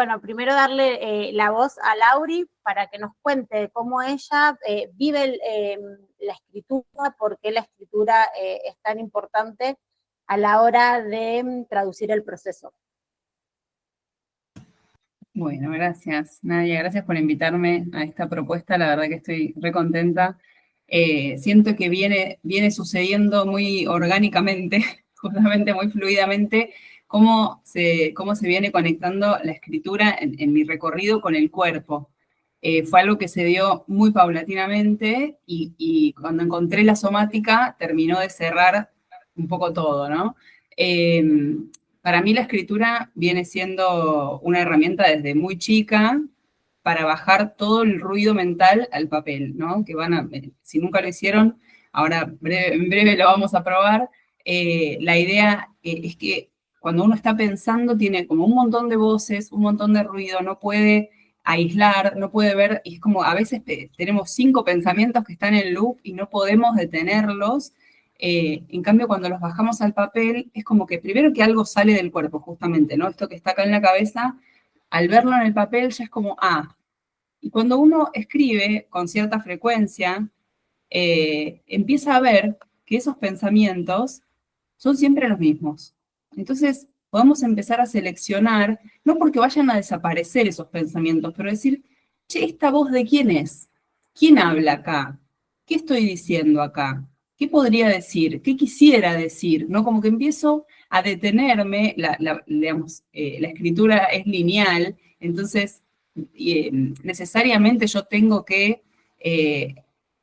bueno, primero darle la voz a Lauri para que nos cuente cómo ella vive la escritura, por qué la escritura es tan importante a la hora de traducir el proceso. Bueno, gracias, Nadia, gracias por invitarme a esta propuesta, la verdad que estoy re contenta. Siento que viene sucediendo muy orgánicamente, justamente muy fluidamente, cómo se viene conectando la escritura en mi recorrido con el cuerpo. Fue algo que se dio muy paulatinamente y cuando encontré la somática terminó de cerrar un poco todo, ¿no? Para mí la escritura viene siendo una herramienta desde muy chica para bajar todo el ruido mental al papel, ¿no? Que si nunca lo hicieron, ahora en breve lo vamos a probar. La idea es que cuando uno está pensando tiene como un montón de voces, un montón de ruido, no puede aislar, no puede ver, y es como a veces tenemos 5 pensamientos que están en loop y no podemos detenerlos. En cambio, cuando los bajamos al papel, es como que primero que algo sale del cuerpo, justamente, ¿no? Esto que está acá en la cabeza, al verlo en el papel ya es como, y cuando uno escribe con cierta frecuencia, empieza a ver que esos pensamientos son siempre los mismos. Entonces, podemos empezar a seleccionar, no porque vayan a desaparecer esos pensamientos, pero decir, che, ¿esta voz de quién es? ¿Quién habla acá? ¿Qué estoy diciendo acá? ¿Qué podría decir? ¿Qué quisiera decir? ¿No? Como que empiezo a detenerme, digamos, la escritura es lineal, entonces necesariamente yo tengo que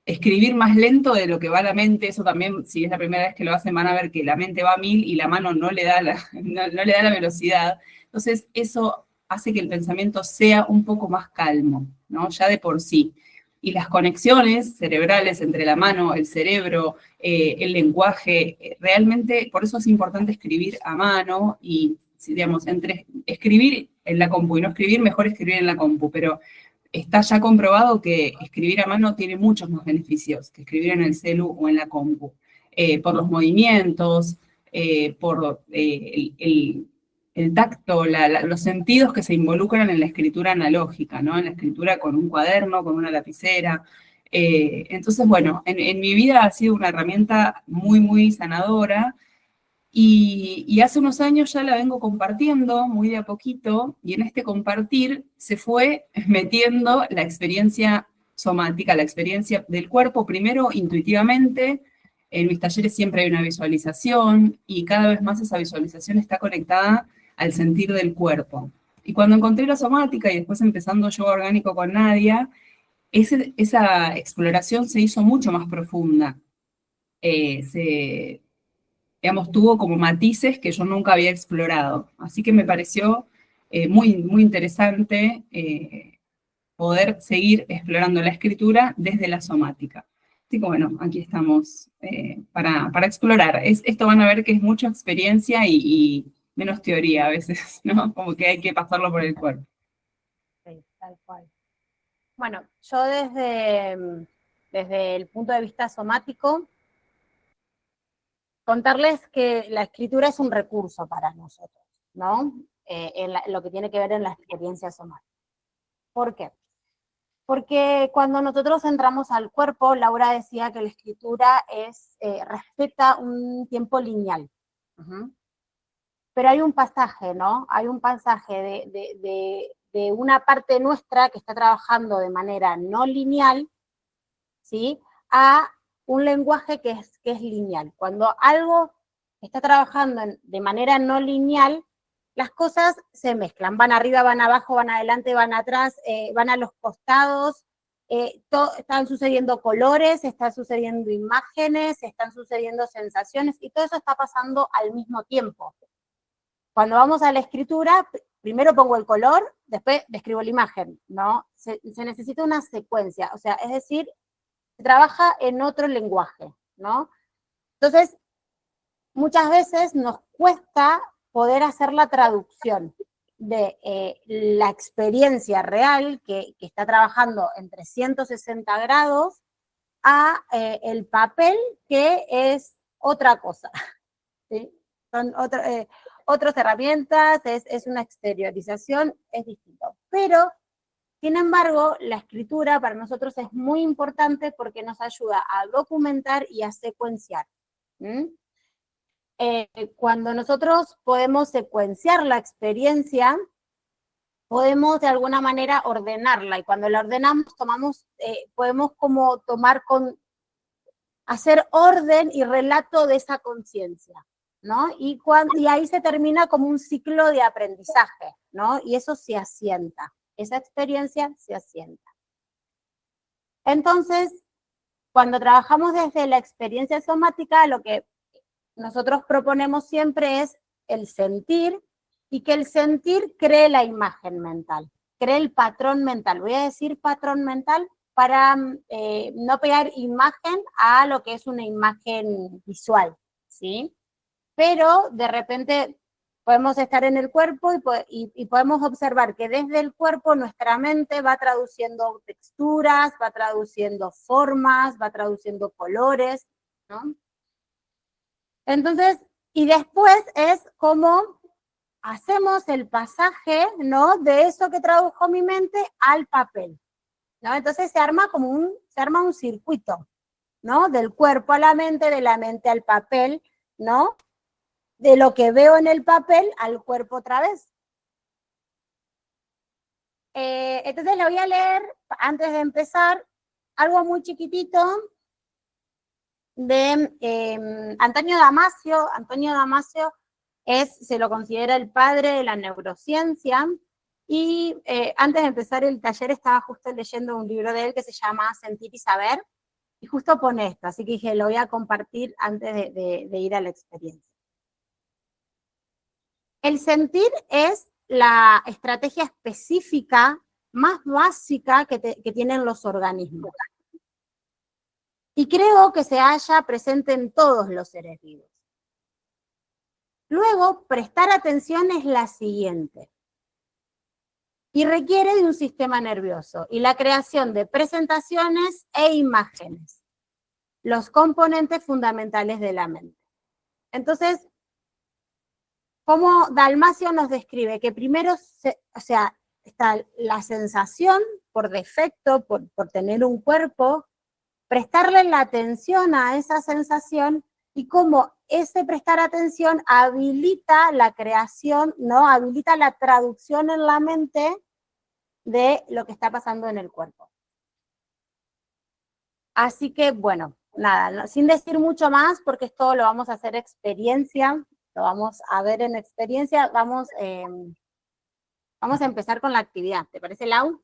escribir más lento de lo que va la mente. Eso también, si es la primera vez que lo hacen, van a ver que la mente va a 1000 y la mano no le da no le da la velocidad. Entonces, eso hace que el pensamiento sea un poco más calmo, ¿no? Ya de por sí. Y las conexiones cerebrales entre la mano, el cerebro, el lenguaje, realmente, por eso es importante escribir a mano y, digamos, entre escribir en la compu y no escribir, mejor escribir en la compu, pero está ya comprobado que escribir a mano tiene muchos más beneficios que escribir en el celu o en la compu, por los movimientos, por el tacto, los sentidos que se involucran en la escritura analógica, ¿no? En la escritura con un cuaderno, con una lapicera. Entonces, bueno, en mi vida ha sido una herramienta muy, muy sanadora. Y hace unos años ya la vengo compartiendo muy de a poquito, y en este compartir se fue metiendo la experiencia somática, la experiencia del cuerpo, primero intuitivamente. En mis talleres siempre hay una visualización, y cada vez más esa visualización está conectada al sentir del cuerpo. Y cuando encontré la somática y después empezando yoga orgánico con Nadia, esa exploración se hizo mucho más profunda. Digamos, tuvo como matices que yo nunca había explorado. Así que me pareció muy, muy interesante poder seguir explorando la escritura desde la somática. Así que bueno, aquí estamos para explorar. Esto van a ver que es mucha experiencia y menos teoría a veces, ¿no? Como que hay que pasarlo por el cuerpo. Sí, tal cual. Bueno, yo desde el punto de vista somático, contarles que la escritura es un recurso para nosotros, ¿no? En lo que tiene que ver en la experiencia somática. ¿Por qué? Porque cuando nosotros entramos al cuerpo, Laura decía que la escritura respeta un tiempo lineal. Uh-huh. Pero hay un pasaje, ¿no? Hay un pasaje de una parte nuestra que está trabajando de manera no lineal, ¿sí? A un lenguaje que es lineal. Cuando algo está trabajando de manera no lineal, las cosas se mezclan, van arriba, van abajo, van adelante, van atrás, van a los costados, están sucediendo colores, están sucediendo imágenes, están sucediendo sensaciones, y todo eso está pasando al mismo tiempo. Cuando vamos a la escritura, primero pongo el color, después describo la imagen, ¿no? Se necesita una secuencia, o sea, es decir, se trabaja en otro lenguaje, ¿no? Entonces, muchas veces nos cuesta poder hacer la traducción de la experiencia real que está trabajando en 360 grados a el papel, que es otra cosa, ¿sí? otras herramientas, es una exteriorización, es distinto. Pero, sin embargo, la escritura para nosotros es muy importante porque nos ayuda a documentar y a secuenciar. Cuando nosotros podemos secuenciar la experiencia, podemos de alguna manera ordenarla, y cuando la ordenamos podemos como hacer orden y relato de esa conciencia, ¿no? Y ahí se termina como un ciclo de aprendizaje, ¿no? Y eso se asienta, esa experiencia se asienta. Entonces, cuando trabajamos desde la experiencia somática, lo que nosotros proponemos siempre es el sentir, y que el sentir cree la imagen mental, cree el patrón mental. Voy a decir patrón mental para no pegar imagen a lo que es una imagen visual, ¿sí? Pero de repente podemos estar en el cuerpo y podemos observar que desde el cuerpo nuestra mente va traduciendo texturas, va traduciendo formas, va traduciendo colores, ¿no? Entonces, y después es como hacemos el pasaje, ¿no?, de eso que tradujo mi mente al papel, ¿no? Entonces se arma un circuito, ¿no? Del cuerpo a la mente, de la mente al papel, ¿no? De lo que veo en el papel al cuerpo otra vez. Entonces le voy a leer, antes de empezar, algo muy chiquitito de Antonio Damasio. Antonio Damasio se lo considera el padre de la neurociencia, y antes de empezar el taller estaba justo leyendo un libro de él que se llama Sentir y Saber, y justo pone esto, así que dije, lo voy a compartir antes de ir a la experiencia. El sentir es la estrategia específica más básica que tienen los organismos. Y creo que se halla presente en todos los seres vivos. Luego, prestar atención es la siguiente. Y requiere de un sistema nervioso y la creación de presentaciones e imágenes, los componentes fundamentales de la mente. Entonces, como Dalmacio nos describe que primero, está la sensación por defecto, por tener un cuerpo, prestarle la atención a esa sensación, y cómo ese prestar atención habilita la creación, ¿no? Habilita la traducción en la mente de lo que está pasando en el cuerpo. Así que, bueno, nada, sin decir mucho más, porque esto lo vamos a hacer experiencia, lo vamos a ver en experiencia, vamos a empezar con la actividad. ¿Te parece, Lau?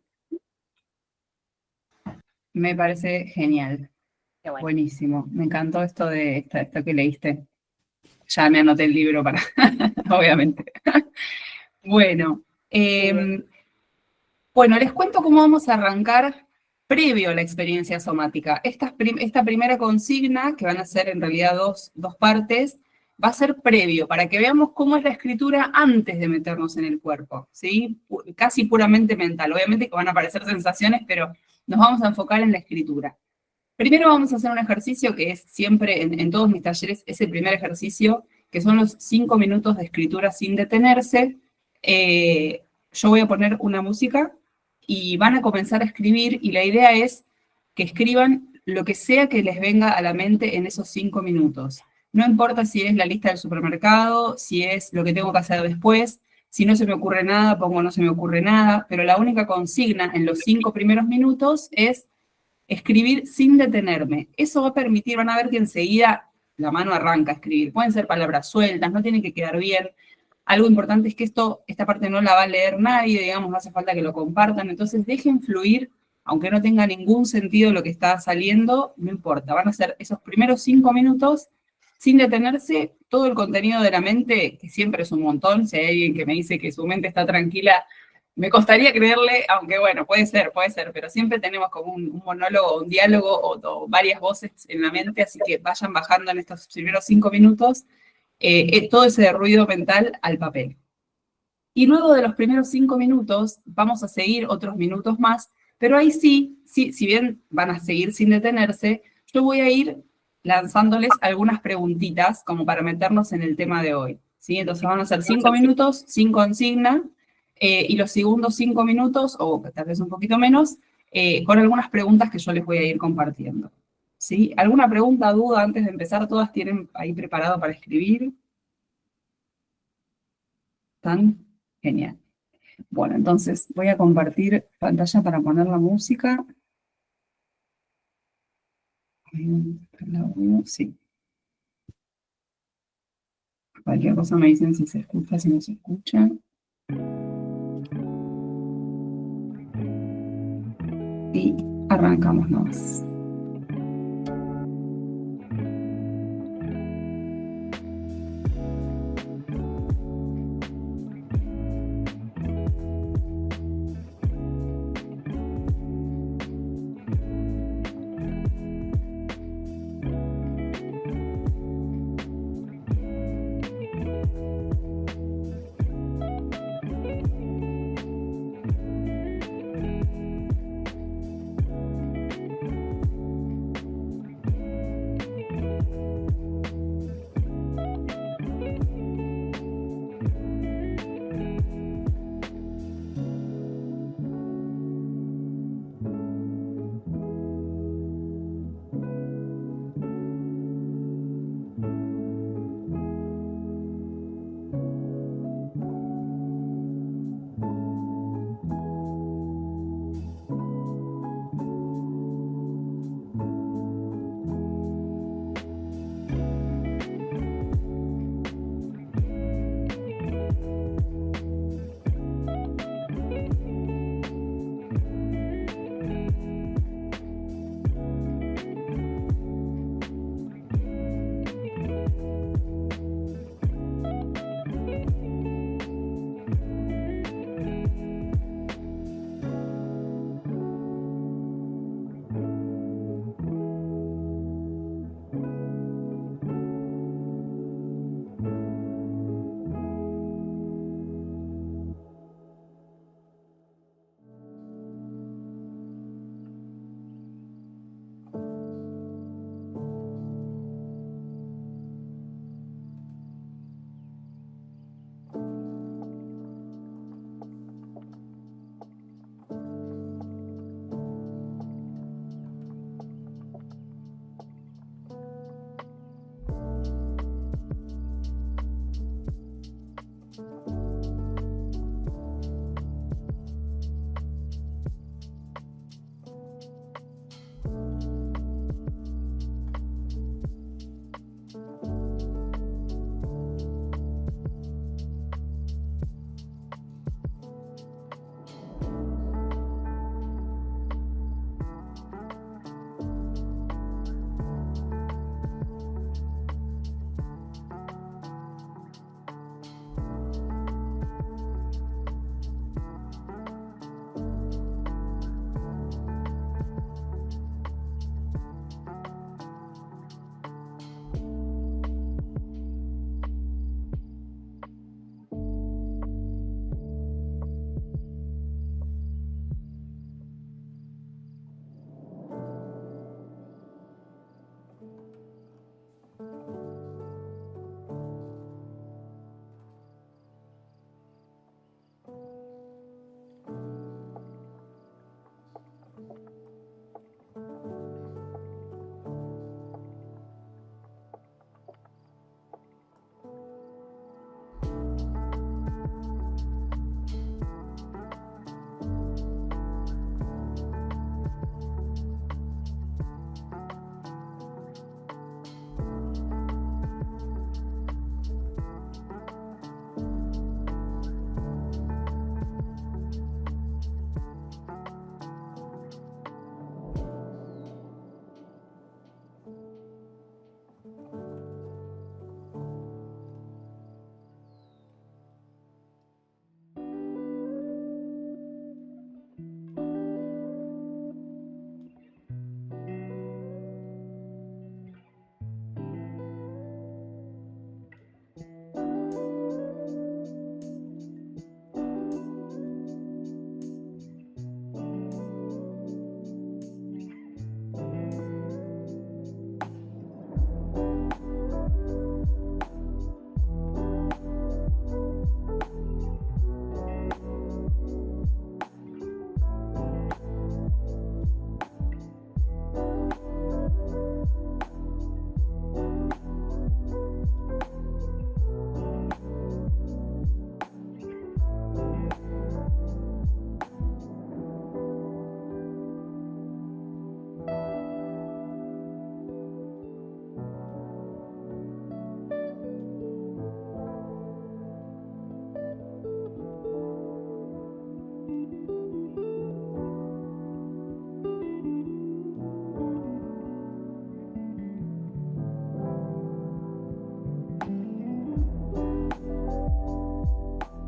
Me parece genial. Qué bueno. Buenísimo. Me encantó esto que leíste. Ya me anoté el libro para, obviamente. Bueno, bueno, les cuento cómo vamos a arrancar previo a la experiencia somática. Esta primera consigna, que van a ser en realidad dos partes, va a ser previo, para que veamos cómo es la escritura antes de meternos en el cuerpo, ¿sí? Casi puramente mental. Obviamente que van a aparecer sensaciones, pero nos vamos a enfocar en la escritura. Primero vamos a hacer un ejercicio que es siempre en todos mis talleres, es el primer ejercicio, que son los 5 minutos de escritura sin detenerse. Yo voy a poner una música y van a comenzar a escribir, y la idea es que escriban lo que sea que les venga a la mente en esos 5 minutos. No importa si es la lista del supermercado, si es lo que tengo que hacer después, si no se me ocurre nada, pongo no se me ocurre nada, pero la única consigna en los 5 primeros minutos es escribir sin detenerme. Eso va a permitir, van a ver que enseguida la mano arranca a escribir. Pueden ser palabras sueltas, no tienen que quedar bien. Algo importante es que esta parte no la va a leer nadie, digamos, no hace falta que lo compartan. Entonces dejen fluir, aunque no tenga ningún sentido lo que está saliendo, no importa. Van a ser esos primeros 5 minutos sin detenerse, todo el contenido de la mente, que siempre es un montón. Si hay alguien que me dice que su mente está tranquila, me costaría creerle, aunque bueno, puede ser, pero siempre tenemos como un monólogo, un diálogo o varias voces en la mente, así que vayan bajando en estos primeros 5 minutos todo ese ruido mental al papel. Y luego de los primeros 5 minutos, vamos a seguir otros minutos más, pero ahí sí, si bien van a seguir sin detenerse, yo voy a ir lanzándoles algunas preguntitas como para meternos en el tema de hoy. ¿sí? Entonces van a ser 5 minutos sin consigna, y los segundos 5 minutos, o tal vez un poquito menos, con algunas preguntas que yo les voy a ir compartiendo. ¿Sí? ¿Alguna pregunta, duda antes de empezar? ¿Todas tienen ahí preparado para escribir? ¿Están? Genial. Bueno, entonces voy a compartir pantalla para poner la música. Sí. Cualquier cosa me dicen si se escucha, si no se escucha. Y arrancamos nomás.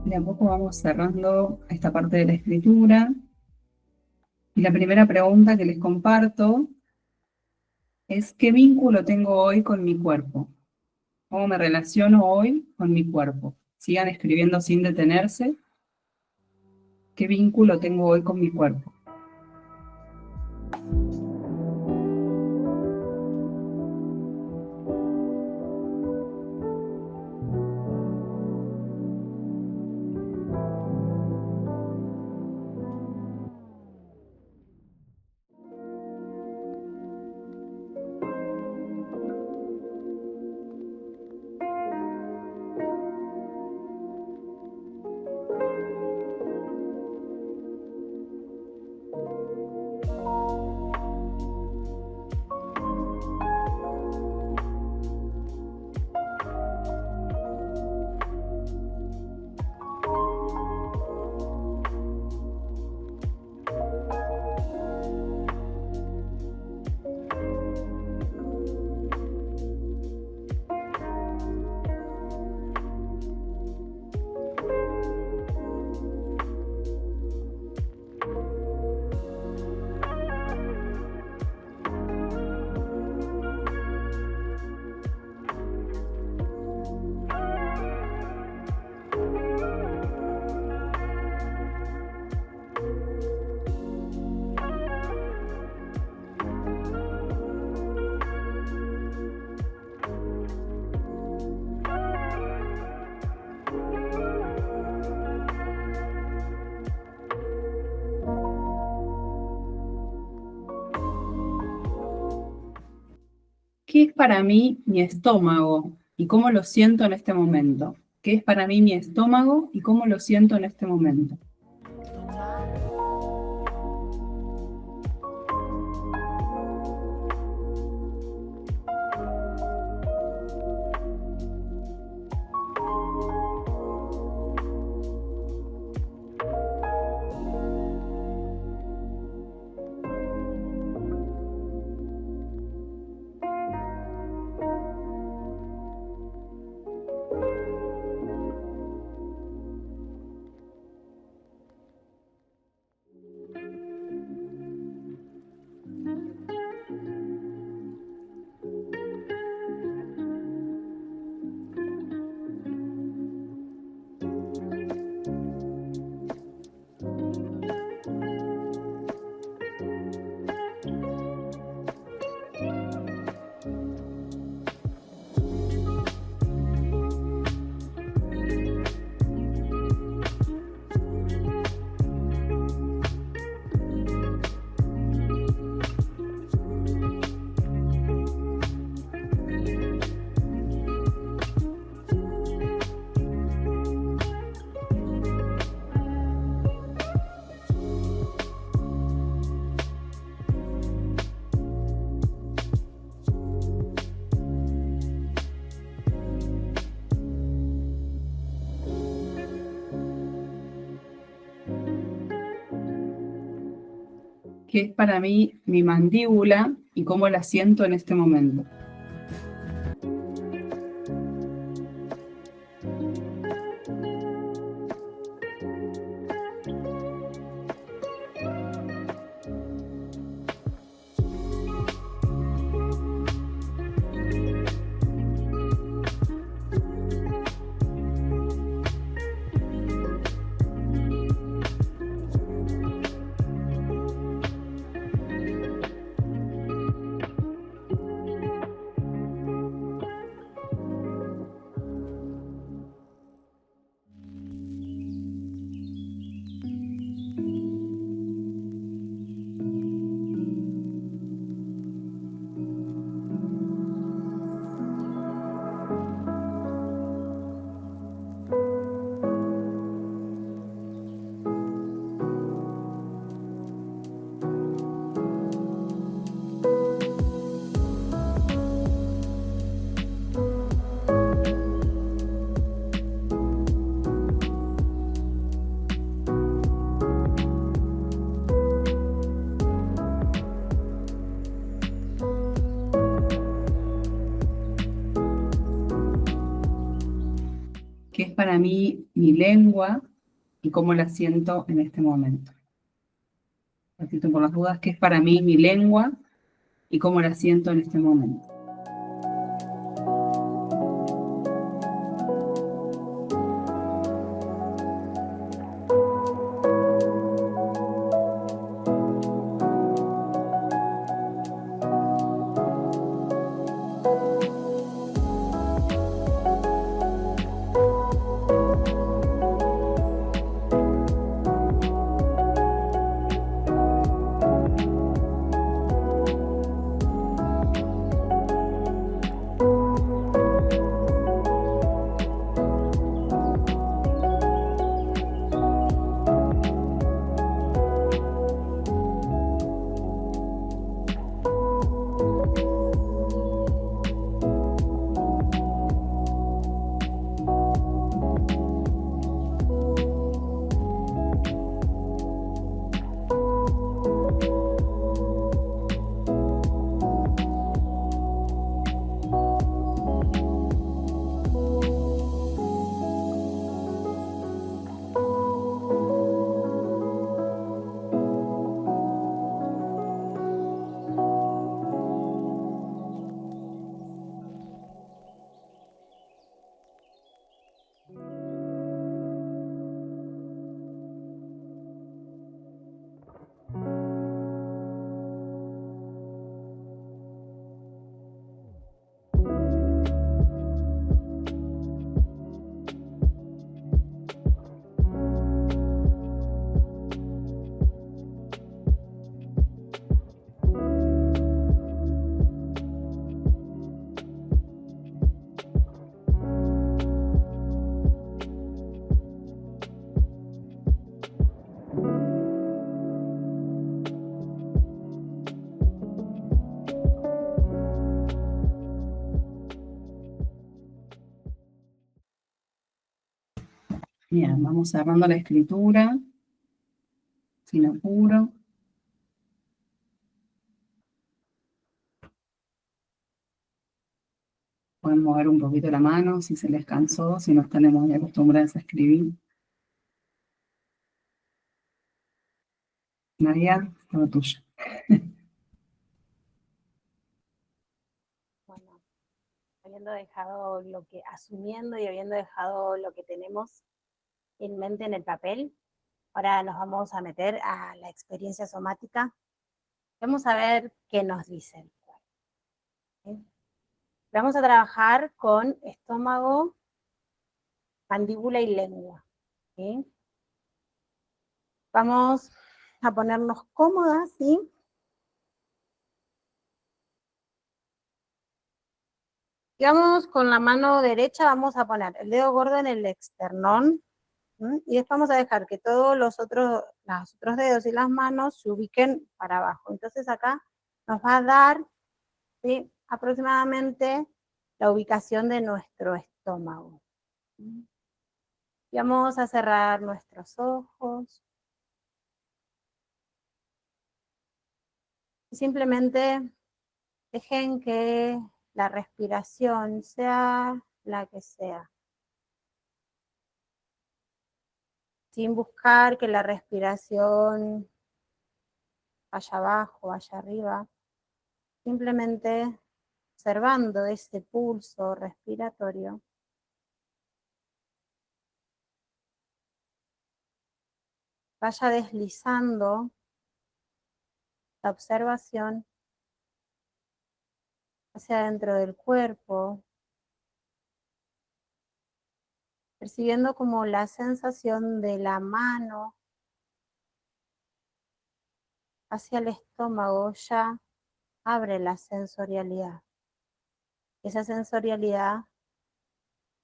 De a poco vamos cerrando esta parte de la escritura. Y la primera pregunta que les comparto es: ¿qué vínculo tengo hoy con mi cuerpo? ¿Cómo me relaciono hoy con mi cuerpo? Sigan escribiendo sin detenerse. ¿Qué vínculo tengo hoy con mi cuerpo? ¿Qué es para mí mi estómago y cómo lo siento en este momento? ¿Qué es para mí mi estómago y cómo lo siento en este momento? ¿Qué es para mí mi mandíbula y cómo la siento en este momento? para mí mi lengua y cómo la siento en este momento. Repito por las dudas, ¿qué es para mí mi lengua y cómo la siento en este momento? Bien, vamos cerrando la escritura, sin apuro. Pueden mover un poquito la mano si se les cansó, si no están muy acostumbrados a escribir. Nadia, todo tuyo. Bueno, asumiendo y habiendo dejado lo que tenemos en mente en el papel, ahora nos vamos a meter a la experiencia somática. Vamos a ver qué nos dicen. ¿Sí? Vamos a trabajar con estómago, mandíbula y lengua. ¿Sí? Vamos a ponernos cómodas, ¿sí? Y vamos con la mano derecha, vamos a poner el dedo gordo en el esternón, ¿sí? Y después vamos a dejar que todos los otros dedos y las manos se ubiquen para abajo. Entonces acá nos va a dar, ¿sí?, aproximadamente la ubicación de nuestro estómago. ¿Sí? Y vamos a cerrar nuestros ojos. Y simplemente dejen que la respiración sea la que sea, sin buscar que la respiración vaya abajo, vaya arriba, simplemente observando ese pulso respiratorio. Vaya deslizando la observación hacia adentro del cuerpo, percibiendo como la sensación de la mano hacia el estómago ya abre la sensorialidad. Esa sensorialidad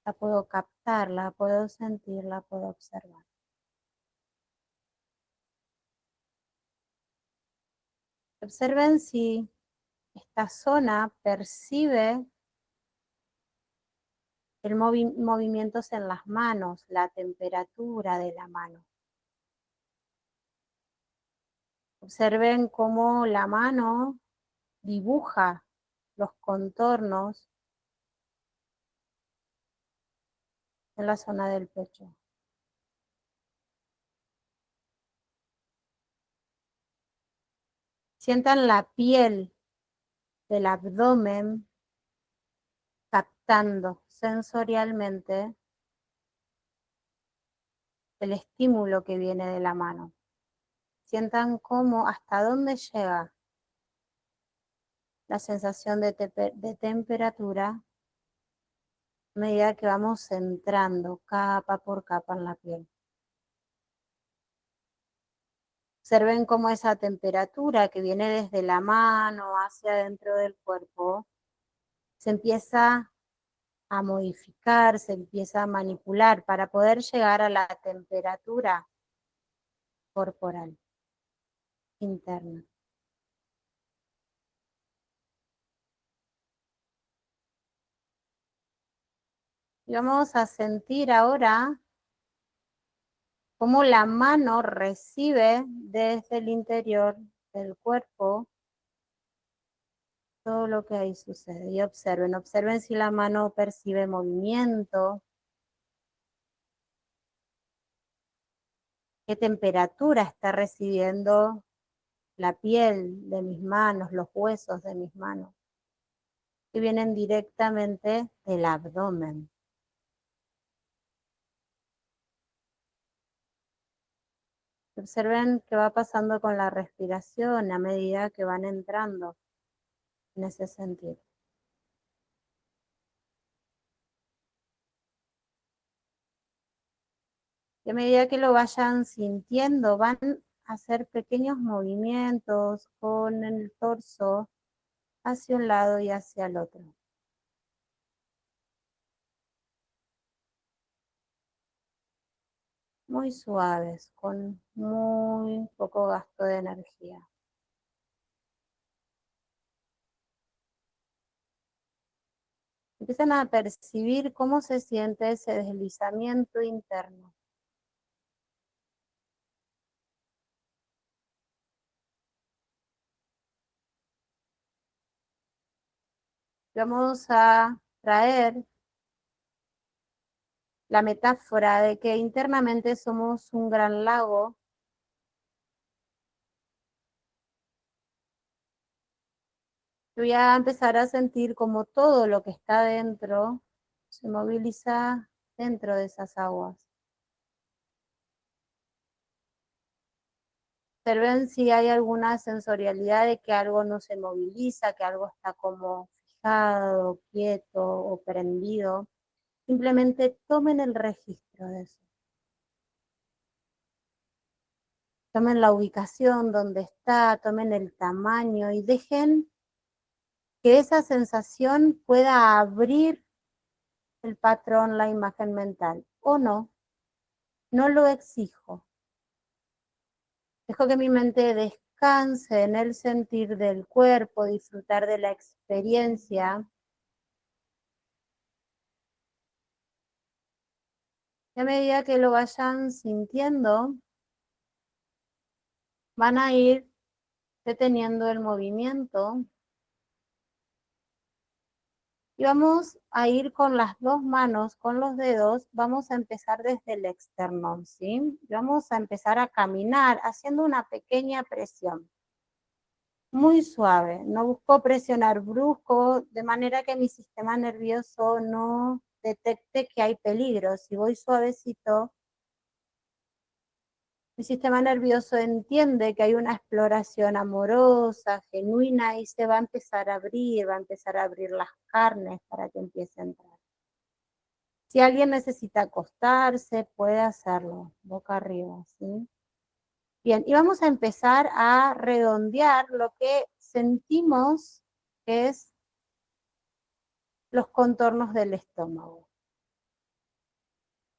la puedo captar, la puedo sentir, la puedo observar. Observen si esta zona percibe el movimientos en las manos, la temperatura de la mano. Observen cómo la mano dibuja los contornos en la zona del pecho. Sientan la piel del abdomen captando sensorialmente el estímulo que viene de la mano. Sientan cómo, hasta dónde llega la sensación de temperatura a medida que vamos entrando capa por capa en la piel. Observen cómo esa temperatura que viene desde la mano hacia adentro del cuerpo se empieza a modificar, se empieza a manipular para poder llegar a la temperatura corporal interna. Y vamos a sentir ahora cómo la mano recibe desde el interior del cuerpo todo lo que ahí sucede. Y observen si la mano percibe movimiento, qué temperatura está recibiendo la piel de mis manos, los huesos de mis manos, que vienen directamente del abdomen. Observen qué va pasando con la respiración a medida que van entrando en ese sentido. Y a medida que lo vayan sintiendo, van a hacer pequeños movimientos con el torso hacia un lado y hacia el otro. Muy suaves, con muy poco gasto de energía. Empiezan a percibir cómo se siente ese deslizamiento interno. Vamos a traer la metáfora de que internamente somos un gran lago voy a empezar a sentir como todo lo que está dentro se moviliza dentro de esas aguas. Observen si hay alguna sensorialidad de que algo no se moviliza, que algo está como fijado, quieto o prendido. Simplemente tomen el registro de eso. Tomen la ubicación donde está, tomen el tamaño y dejen que esa sensación pueda abrir el patrón, la imagen mental. O no, no lo exijo. Dejo que mi mente descanse en el sentir del cuerpo, disfrutar de la experiencia. Y a medida que lo vayan sintiendo, van a ir deteniendo el movimiento. Y vamos a ir con las dos manos, con los dedos, vamos a empezar desde el externón, ¿sí? Vamos a empezar a caminar haciendo una pequeña presión. Muy suave, no busco presionar brusco, de manera que mi sistema nervioso no detecte que hay peligro. Si voy suavecito, mi sistema nervioso entiende que hay una exploración amorosa, genuina, y se va a empezar a abrir las carnes para que empiece a entrar. Si alguien necesita acostarse, puede hacerlo, boca arriba, ¿sí? Bien, y vamos a empezar a redondear lo que sentimos que es los contornos del estómago.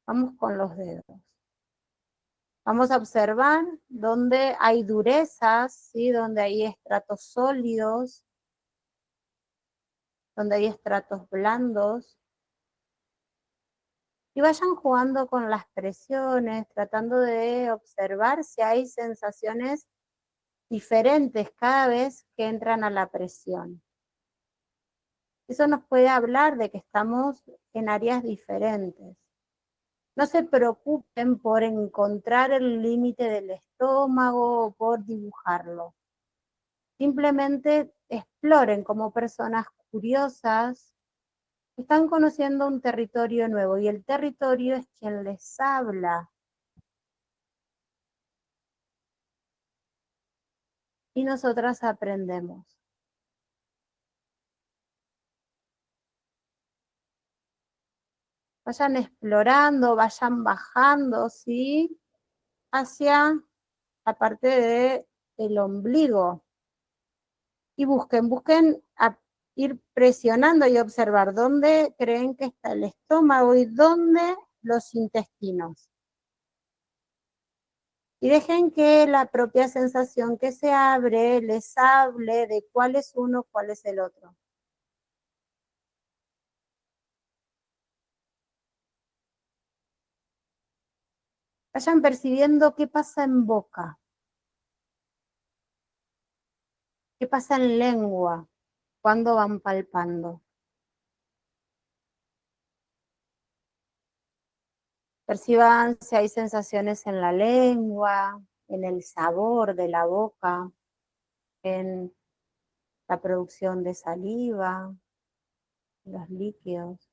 Vamos con los dedos. Vamos a observar dónde hay durezas, ¿sí? Donde hay estratos sólidos, donde hay estratos blandos. Y vayan jugando con las presiones, tratando de observar si hay sensaciones diferentes cada vez que entran a la presión. Eso nos puede hablar de que estamos en áreas diferentes. No se preocupen por encontrar el límite del estómago o por dibujarlo. Simplemente exploren como personas curiosas. Están conociendo un territorio nuevo y el territorio es quien les habla. Y nosotras aprendemos. Vayan explorando, vayan bajando, ¿sí? Hacia la parte del ombligo. Y busquen ir presionando y observar dónde creen que está el estómago y dónde los intestinos. Y dejen que la propia sensación que se abre les hable de cuál es uno, cuál es el otro. Vayan percibiendo qué pasa en boca, qué pasa en lengua, cuando van palpando. Perciban si hay sensaciones en la lengua, en el sabor de la boca, en la producción de saliva, los líquidos.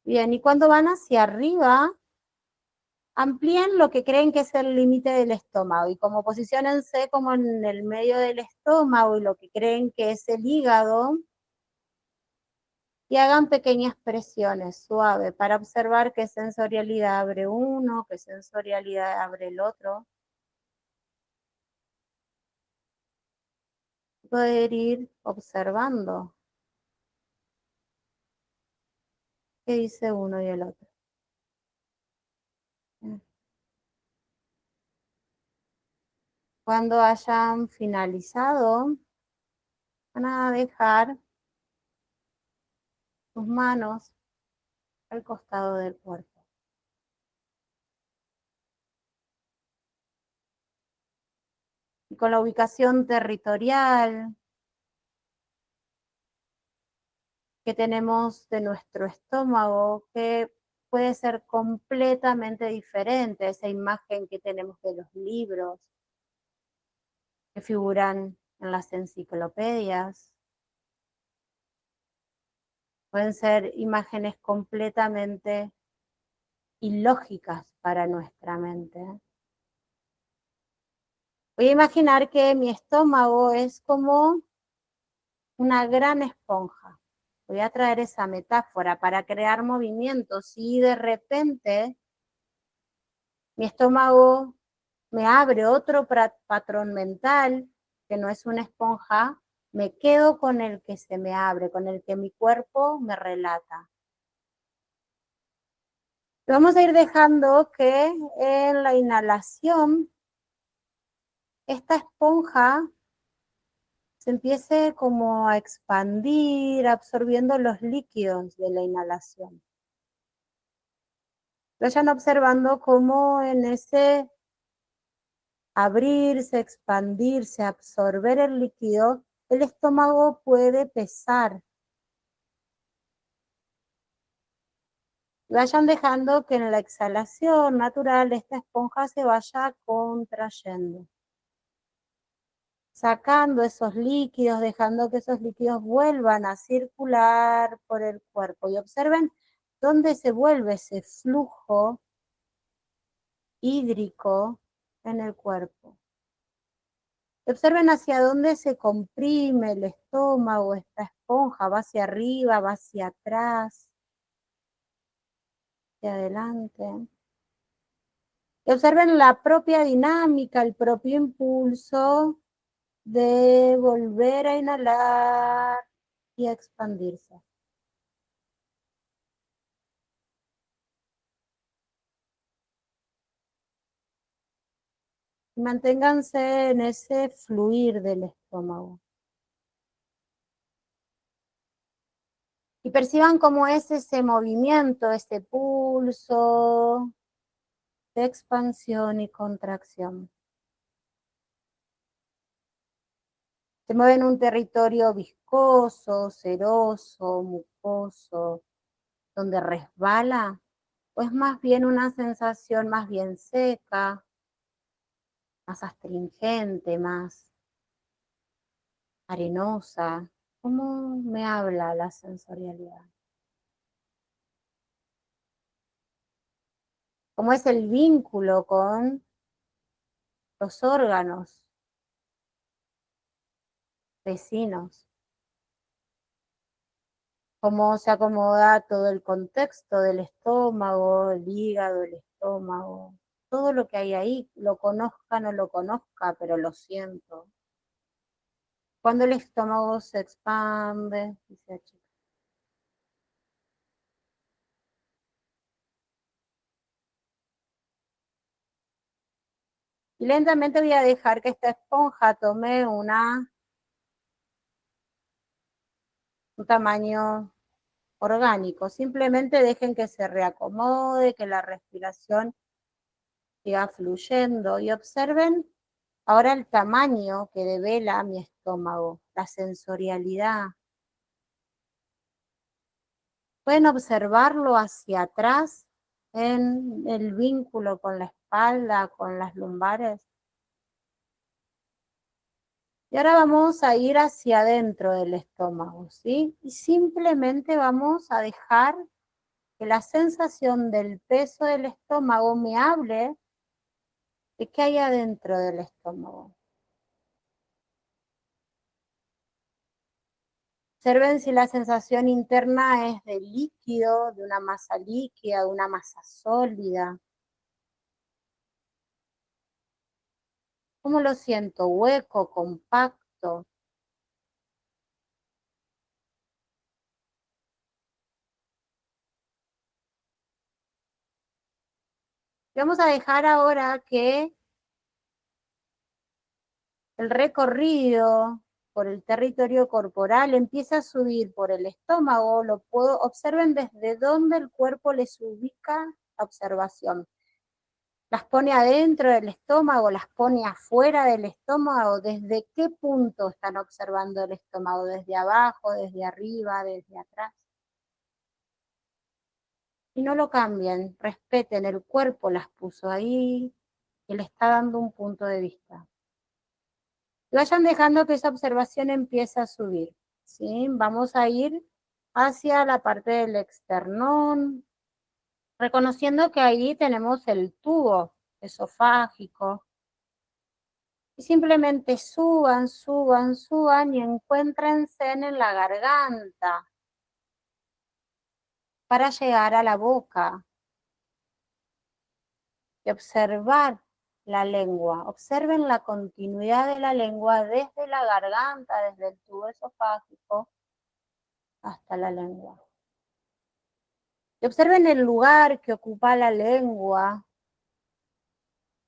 Bien, y cuando van hacia arriba, amplíen lo que creen que es el límite del estómago y como posiciónense como en el medio del estómago y lo que creen que es el hígado y hagan pequeñas presiones suaves para observar qué sensorialidad abre uno, qué sensorialidad abre el otro. Poder ir observando qué dice uno y el otro. Cuando hayan finalizado, van a dejar sus manos al costado del cuerpo. Y con la ubicación territorial que tenemos de nuestro estómago, que puede ser completamente diferente a esa imagen que tenemos de los libros, que figuran en las enciclopedias. Pueden ser imágenes completamente ilógicas para nuestra mente. Voy a imaginar que mi estómago es como una gran esponja. Voy a traer esa metáfora para crear movimientos y de repente mi estómago me abre otro patrón mental que no es una esponja, me quedo con el que se me abre, con el que mi cuerpo me relata. Vamos a ir dejando que en la inhalación esta esponja se empiece como a expandir, absorbiendo los líquidos de la inhalación. Vayan observando cómo en ese abrirse, expandirse, absorber el líquido, el estómago puede pesar. Vayan dejando que en la exhalación natural esta esponja se vaya contrayendo. Sacando esos líquidos, dejando que esos líquidos vuelvan a circular por el cuerpo. Y observen dónde se vuelve ese flujo hídrico en el cuerpo. Observen hacia dónde se comprime el estómago, esta esponja, va hacia arriba, va hacia atrás, hacia adelante. Y observen la propia dinámica, el propio impulso de volver a inhalar y a expandirse. Manténganse en ese fluir del estómago. Y perciban cómo es ese movimiento, ese pulso de expansión y contracción. Se mueve en un territorio viscoso, ceroso, mucoso, donde resbala, o es más bien una sensación más bien seca, más astringente, más arenosa. ¿Cómo me habla la sensorialidad? ¿Cómo es el vínculo con los órganos vecinos? ¿Cómo se acomoda todo el contexto del estómago, el hígado, el estómago? Todo lo que hay ahí, lo conozca, no lo conozca, pero lo siento. Cuando el estómago se expande y se achica. Y lentamente voy a dejar que esta esponja tome un tamaño orgánico. Simplemente dejen que se reacomode, que la respiración siga fluyendo y observen ahora el tamaño que devela mi estómago, la sensorialidad. Pueden observarlo hacia atrás en el vínculo con la espalda, con las lumbares. Y ahora vamos a ir hacia adentro del estómago, ¿sí? Y simplemente vamos a dejar que la sensación del peso del estómago me hable de qué hay adentro del estómago. Observen si la sensación interna es de líquido, de una masa líquida, de una masa sólida. ¿Cómo lo siento? ¿Hueco, compacto? Y vamos a dejar ahora que el recorrido por el territorio corporal empieza a subir por el estómago. Observen desde dónde el cuerpo les ubica la observación. ¿Las pone adentro del estómago? ¿Las pone afuera del estómago? ¿Desde qué punto están observando el estómago? ¿Desde abajo, desde arriba, desde atrás? Y no lo cambien, respeten, el cuerpo las puso ahí y le está dando un punto de vista. Y vayan dejando que esa observación empiece a subir, ¿sí? Vamos a ir hacia la parte del esternón, reconociendo que ahí tenemos el tubo esofágico. Y simplemente suban, suban, suban y encuéntrense en la garganta para llegar a la boca y observar la lengua. Observen la continuidad de la lengua desde la garganta, desde el tubo esofágico hasta la lengua. Y observen el lugar que ocupa la lengua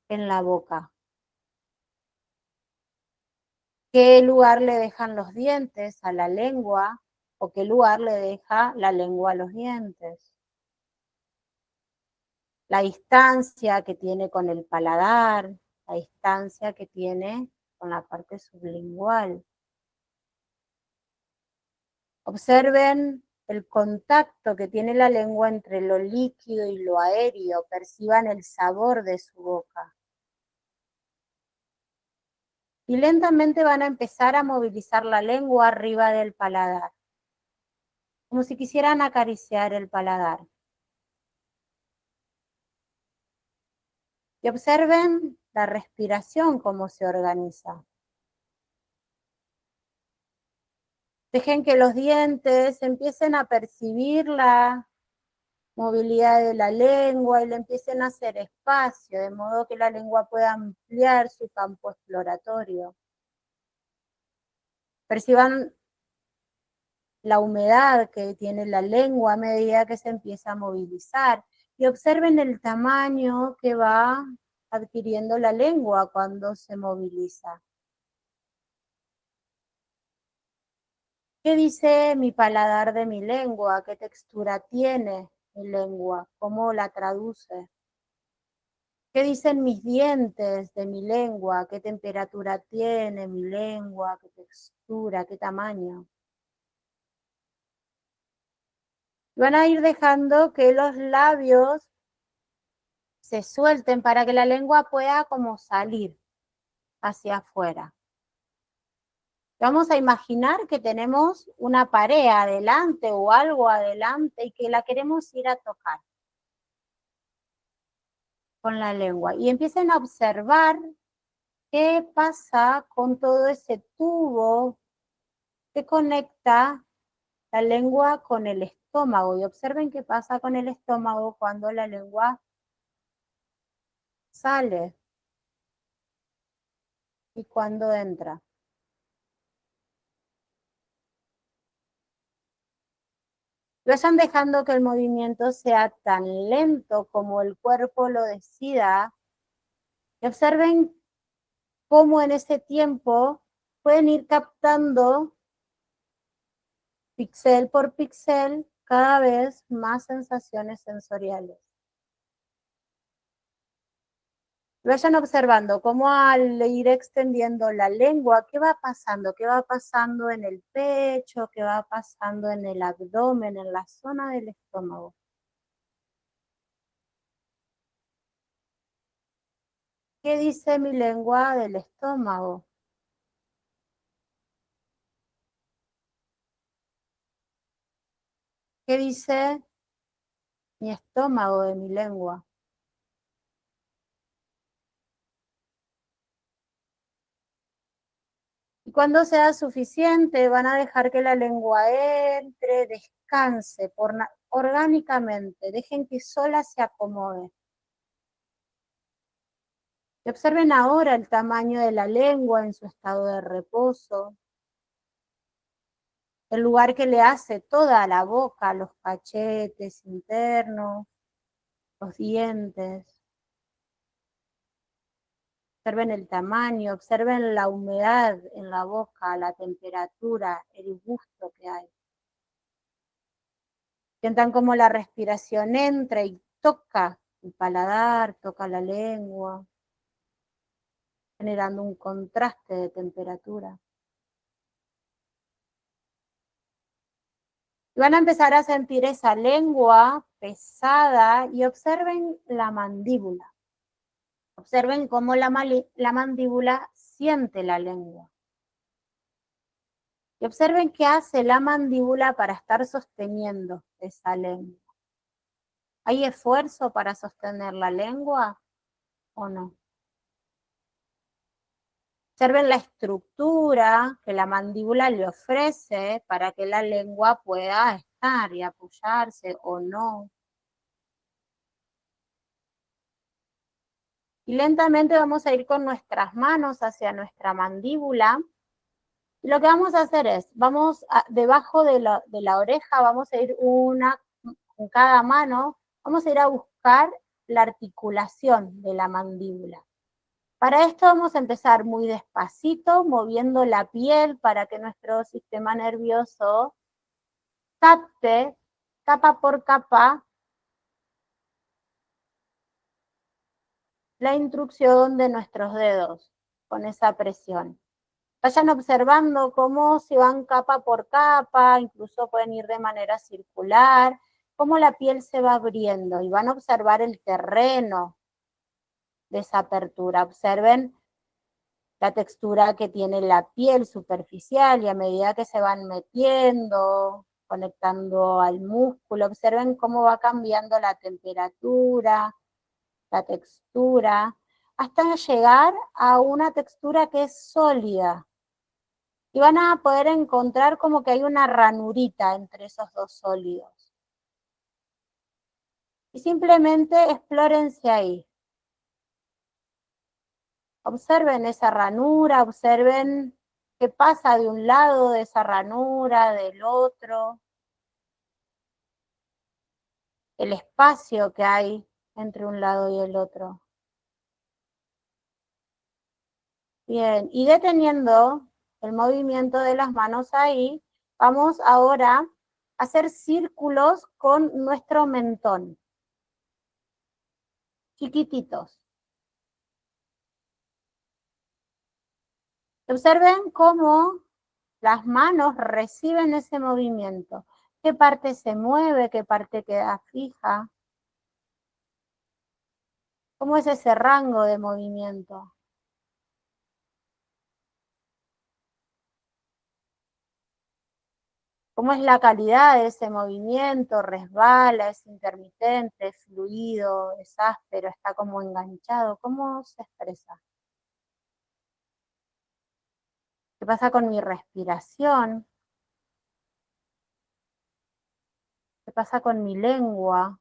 en la boca. ¿Qué lugar le dejan los dientes a la lengua o qué lugar le deja la lengua a los dientes? La distancia que tiene con el paladar, la distancia que tiene con la parte sublingual. Observen el contacto que tiene la lengua entre lo líquido y lo aéreo, perciban el sabor de su boca. Y lentamente van a empezar a movilizar la lengua arriba del paladar, como si quisieran acariciar el paladar. Y observen la respiración, cómo se organiza. Dejen que los dientes empiecen a percibir la movilidad de la lengua y le empiecen a hacer espacio, de modo que la lengua pueda ampliar su campo exploratorio. Perciban la humedad que tiene la lengua a medida que se empieza a movilizar y observen el tamaño que va adquiriendo la lengua cuando se moviliza. ¿Qué dice mi paladar de mi lengua? ¿Qué textura tiene mi lengua? ¿Cómo la traduce? ¿Qué dicen mis dientes de mi lengua? ¿Qué temperatura tiene mi lengua? ¿Qué textura? ¿Qué tamaño? Van a ir dejando que los labios se suelten para que la lengua pueda como salir hacia afuera. Vamos a imaginar que tenemos una pared adelante o algo adelante y que la queremos ir a tocar con la lengua. Y empiecen a observar qué pasa con todo ese tubo que conecta la lengua con el estómago. Y observen qué pasa con el estómago cuando la lengua sale y cuando entra. Vayan dejando que el movimiento sea tan lento como el cuerpo lo decida. Y observen cómo en ese tiempo pueden ir captando píxel por píxel cada vez más sensaciones sensoriales. Vayan observando cómo al ir extendiendo la lengua, ¿qué va pasando? ¿Qué va pasando en el pecho? ¿Qué va pasando en el abdomen, en la zona del estómago? ¿Qué dice mi lengua del estómago? ¿Qué dice mi estómago de mi lengua? Y cuando sea suficiente, van a dejar que la lengua entre, descanse orgánicamente, dejen que sola se acomode. Y observen ahora el tamaño de la lengua en su estado de reposo, el lugar que le hace toda la boca, los cachetes internos, los dientes. Observen el tamaño, observen la humedad en la boca, la temperatura, el gusto que hay. Sientan cómo la respiración entra y toca el paladar, toca la lengua, generando un contraste de temperatura. Y van a empezar a sentir esa lengua pesada y observen la mandíbula. Observen cómo la mandíbula siente la lengua. Y observen qué hace la mandíbula para estar sosteniendo esa lengua. ¿Hay esfuerzo para sostener la lengua o no? Observen la estructura que la mandíbula le ofrece para que la lengua pueda estar y apoyarse o no. Y lentamente vamos a ir con nuestras manos hacia nuestra mandíbula. Y lo que vamos a hacer es, debajo de la oreja, vamos a ir una con cada mano, vamos a ir a buscar la articulación de la mandíbula. Para esto vamos a empezar muy despacito, moviendo la piel para que nuestro sistema nervioso capte, capa por capa, la instrucción de nuestros dedos con esa presión. Vayan observando cómo se van capa por capa, incluso pueden ir de manera circular, cómo la piel se va abriendo y van a observar el terreno de esa apertura. Observen la textura que tiene la piel superficial y a medida que se van metiendo, conectando al músculo, observen cómo va cambiando la temperatura, la textura, hasta llegar a una textura que es sólida. Y van a poder encontrar como que hay una ranurita entre esos dos sólidos. Y simplemente explórense ahí. Observen esa ranura, observen qué pasa de un lado de esa ranura, del otro. El espacio que hay entre un lado y el otro. Bien, y deteniendo el movimiento de las manos ahí, vamos ahora a hacer círculos con nuestro mentón. Chiquititos. Observen cómo las manos reciben ese movimiento. qué parte se mueve, qué parte queda fija. ¿Cómo es ese rango de movimiento? ¿Cómo es la calidad de ese movimiento? ¿Resbala, es intermitente, es fluido, es áspero, está como enganchado? ¿Cómo se expresa? ¿Qué pasa con mi respiración? ¿Qué pasa con mi lengua?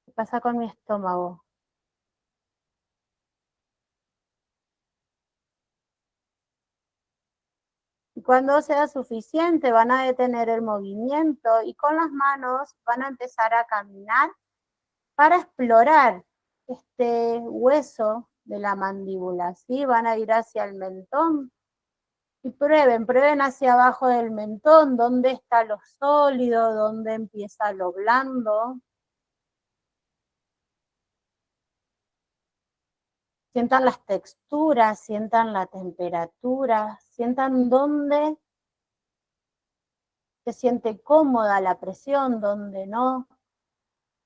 ¿Qué pasa con mi estómago? Y cuando sea suficiente van a detener el movimiento y con las manos van a empezar a caminar para explorar este hueso de la mandíbula, ¿sí? Van a ir hacia el mentón y prueben hacia abajo del mentón, dónde está lo sólido, dónde empieza lo blando. Sientan las texturas, sientan la temperatura, sientan dónde se siente cómoda la presión, dónde no.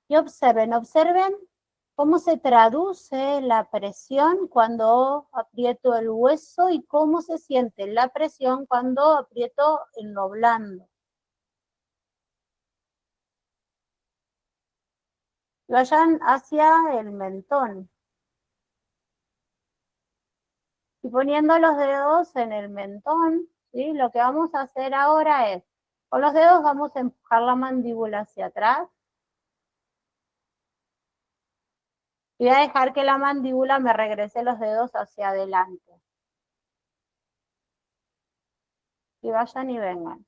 Y observen cómo se traduce la presión cuando aprieto el hueso y cómo se siente la presión cuando aprieto en lo blando. Vayan hacia el mentón. Y poniendo los dedos en el mentón, ¿sí? Lo que vamos a hacer ahora es, con los dedos vamos a empujar la mandíbula hacia atrás. Y voy a dejar que la mandíbula me regrese los dedos hacia adelante. Y vayan y vengan.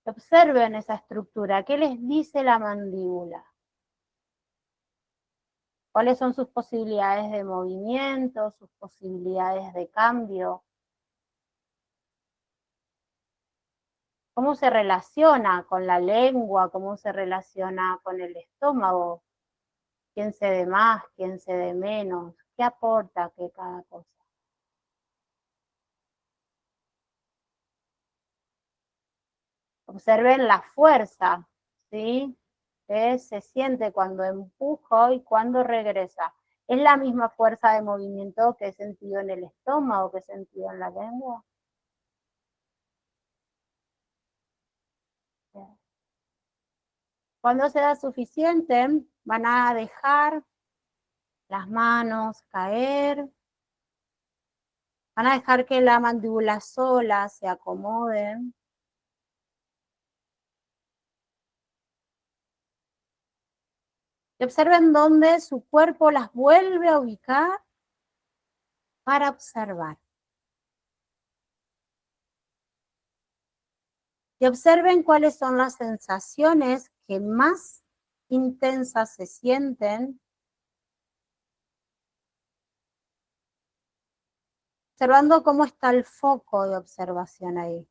Observen esa estructura. ¿Qué les dice la mandíbula? ¿Cuáles son sus posibilidades de movimiento, sus posibilidades de cambio? ¿Cómo se relaciona con la lengua? ¿Cómo se relaciona con el estómago? ¿Quién cede más? ¿Quién cede menos? ¿Qué aporta qué cada cosa? Observen la fuerza, ¿sí? Que se siente cuando empujo y cuando regresa. ¿Es la misma fuerza de movimiento que he sentido en el estómago, que he sentido en la lengua? Cuando sea suficiente, van a dejar las manos caer, van a dejar que la mandíbula sola se acomode. Y observen dónde su cuerpo las vuelve a ubicar para observar. Y observen cuáles son las sensaciones que más intensas se sienten. Observando cómo está el foco de observación ahí.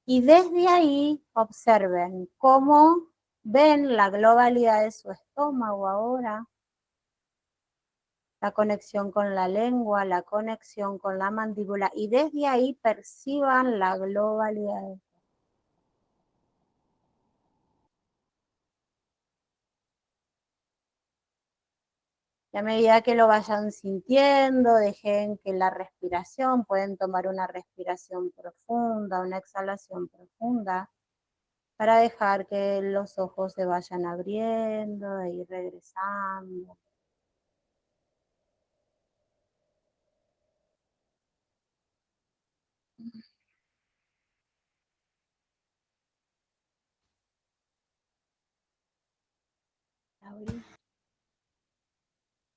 Y desde ahí observen cómo ven la globalidad de su estómago ahora, la conexión con la lengua, la conexión con la mandíbula, y desde ahí perciban la globalidad. Y a medida que lo vayan sintiendo, dejen que la respiración, pueden tomar una respiración profunda, una exhalación profunda, para dejar que los ojos se vayan abriendo e ir regresando.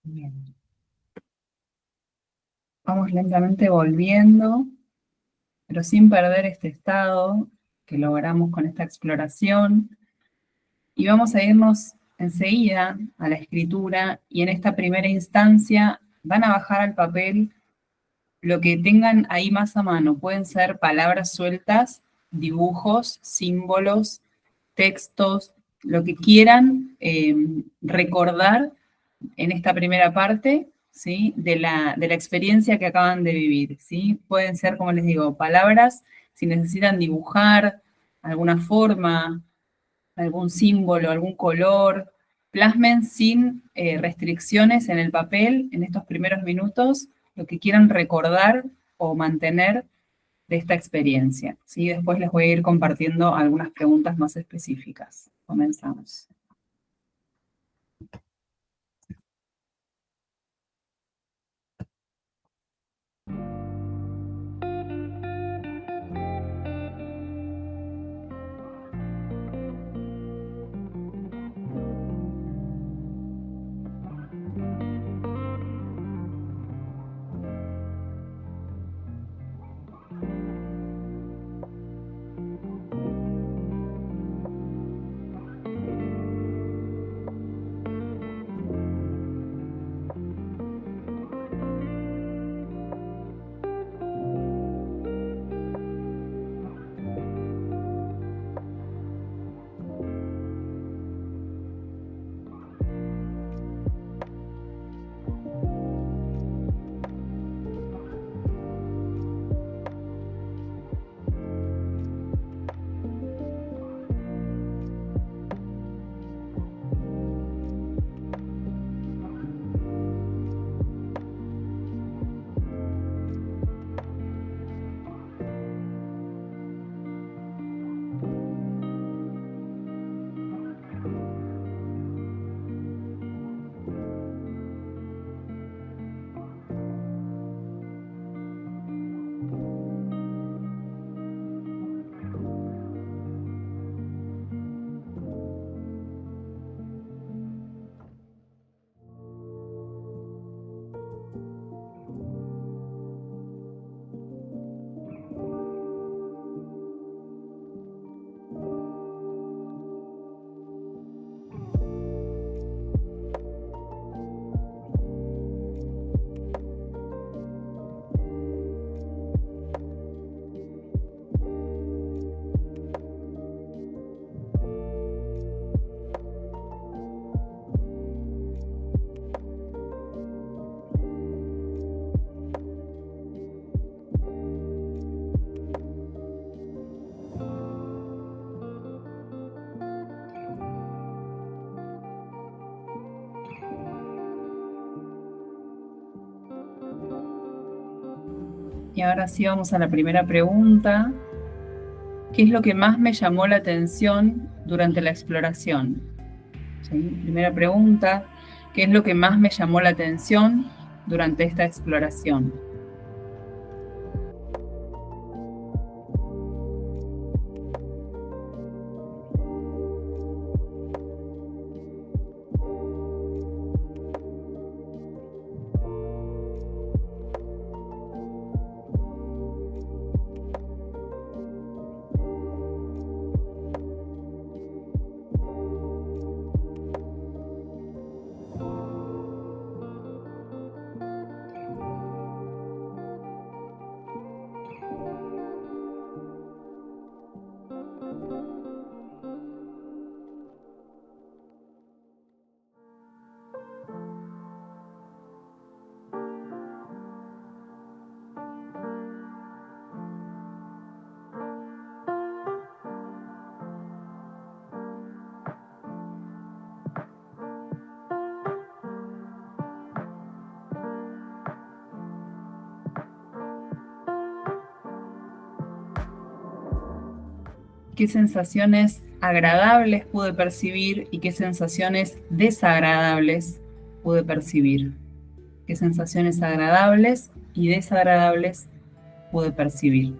Bien. Vamos lentamente volviendo, pero sin perder este estado que logramos con esta exploración. Y vamos a irnos enseguida a la escritura y en esta primera instancia van a bajar al papel lo que tengan ahí más a mano. Pueden ser palabras sueltas, dibujos, símbolos, textos, lo que quieran recordar en esta primera parte, ¿sí? De la experiencia que acaban de vivir, ¿sí? Pueden ser, como les digo, palabras, si necesitan dibujar alguna forma, algún símbolo, algún color, plasmen sin restricciones en el papel en estos primeros minutos lo que quieran recordar o mantener de esta experiencia, ¿sí? Después les voy a ir compartiendo algunas preguntas más específicas. Comenzamos. Y ahora sí vamos a la primera pregunta. ¿Qué es lo que más me llamó la atención durante la exploración? ¿Sí? Primera pregunta. ¿Qué es lo que más me llamó la atención durante esta exploración? ¿Qué sensaciones agradables pude percibir y qué sensaciones desagradables pude percibir? ¿Qué sensaciones agradables y desagradables pude percibir?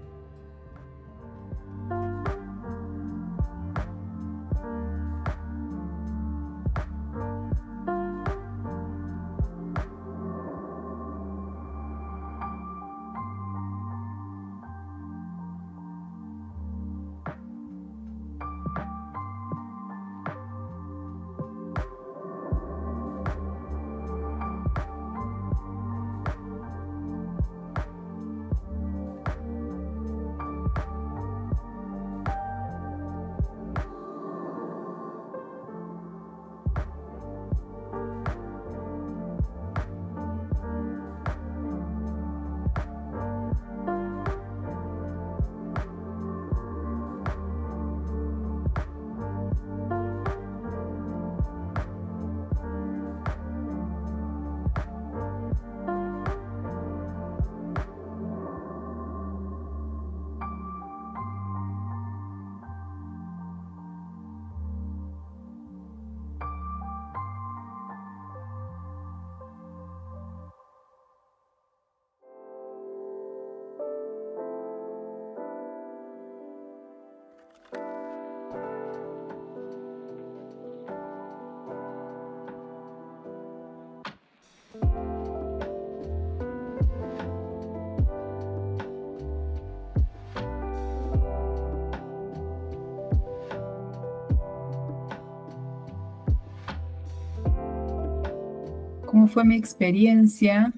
¿Cómo fue mi experiencia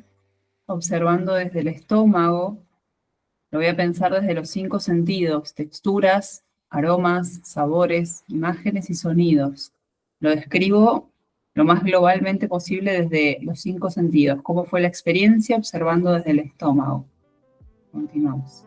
observando desde el estómago? Lo voy a pensar desde los 5 sentidos: texturas, aromas, sabores, imágenes y sonidos. Lo describo lo más globalmente posible desde los 5 sentidos. ¿Cómo fue la experiencia observando desde el estómago? Continuamos.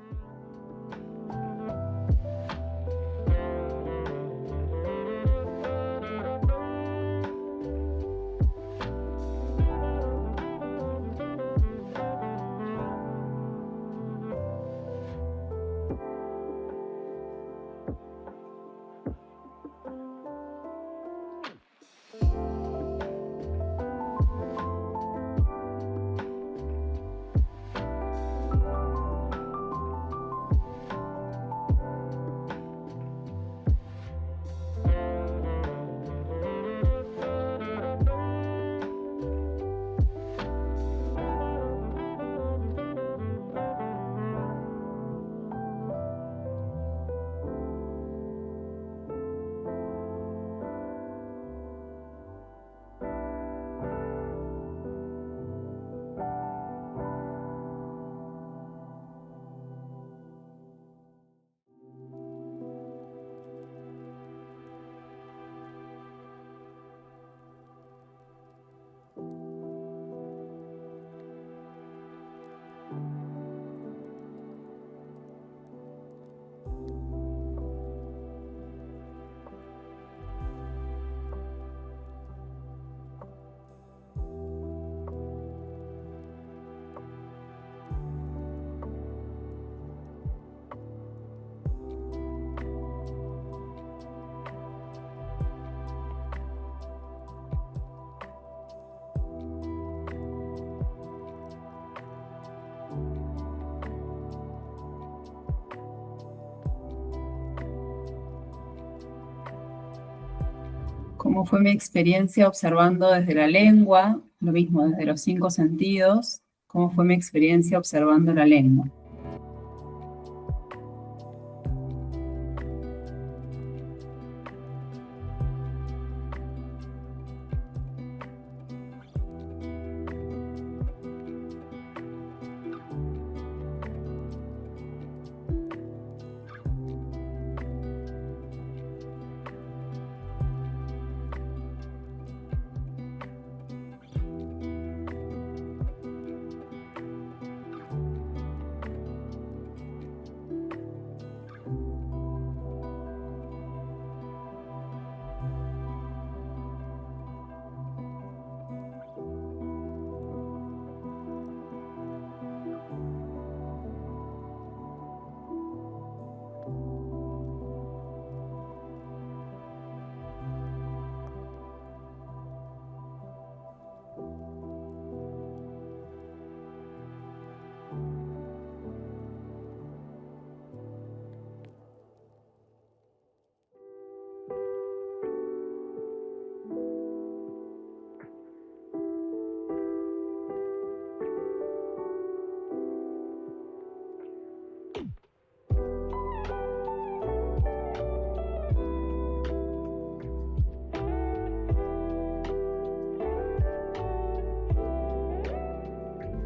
¿Cómo fue mi experiencia observando desde la lengua? Lo mismo, desde los 5 sentidos. ¿Cómo fue mi experiencia observando la lengua?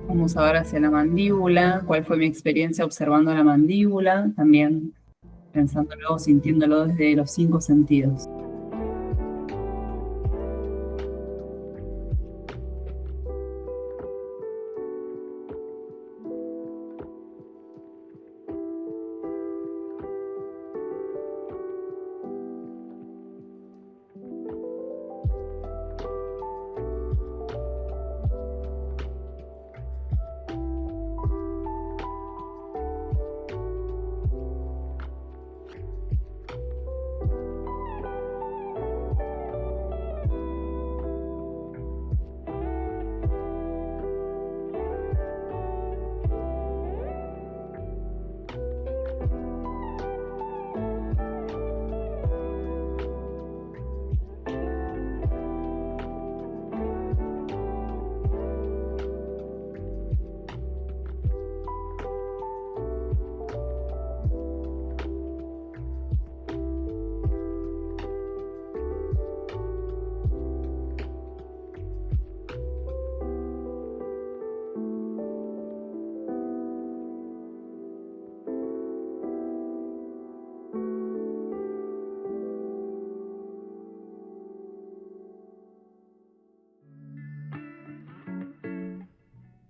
Vamos ahora hacia la mandíbula. ¿Cuál fue mi experiencia observando la mandíbula? También pensándolo, sintiéndolo desde los 5 sentidos.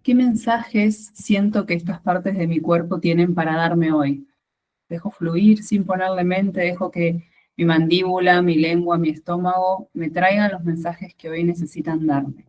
¿Qué mensajes siento que estas partes de mi cuerpo tienen para darme hoy? Dejo fluir sin ponerle mente, dejo que mi mandíbula, mi lengua, mi estómago me traigan los mensajes que hoy necesitan darme.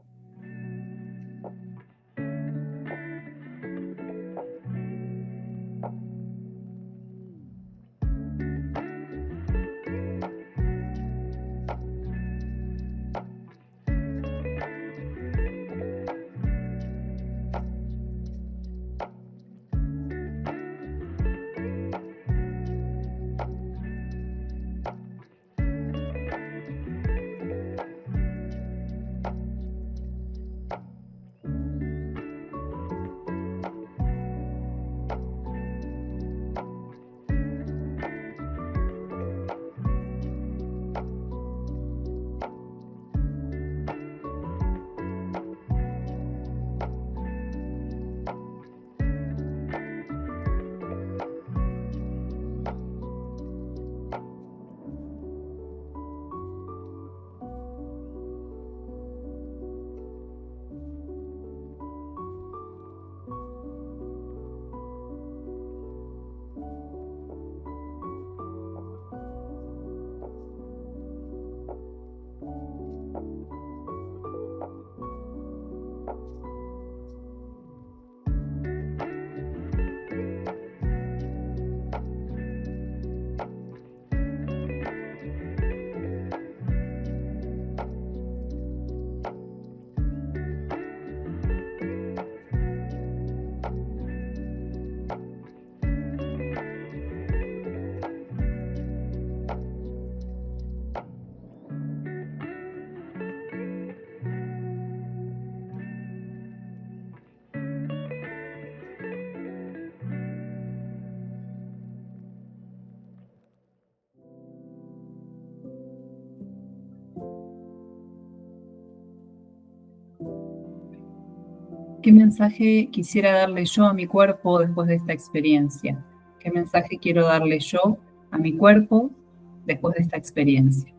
¿Qué mensaje quisiera darle yo a mi cuerpo después de esta experiencia? ¿Qué mensaje quiero darle yo a mi cuerpo después de esta experiencia?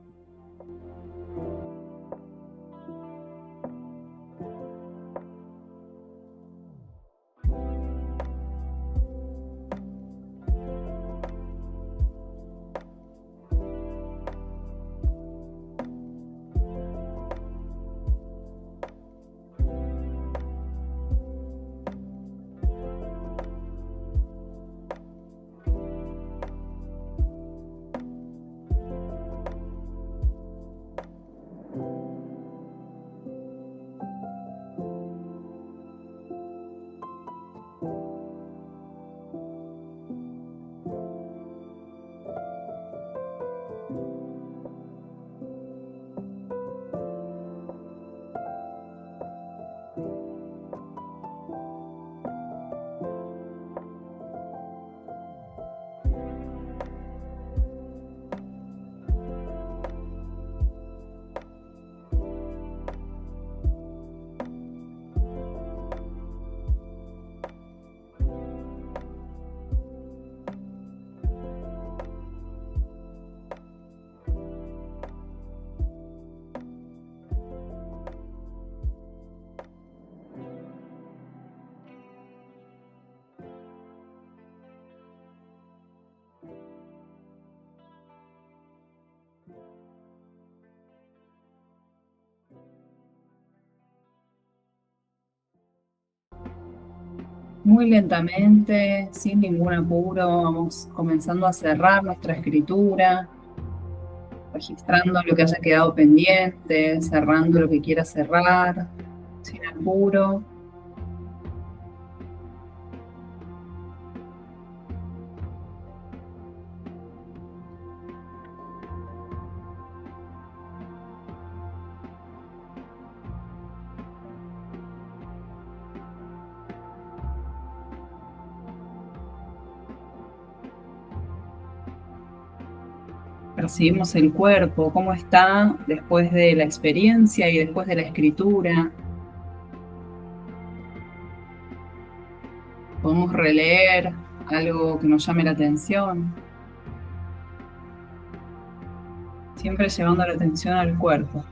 Muy lentamente, sin ningún apuro, vamos comenzando a cerrar nuestra escritura, registrando lo que haya quedado pendiente, cerrando lo que quiera cerrar, sin apuro. Percibimos el cuerpo, cómo está después de la experiencia y después de la escritura. Podemos releer algo que nos llame la atención. Siempre llevando la atención al cuerpo.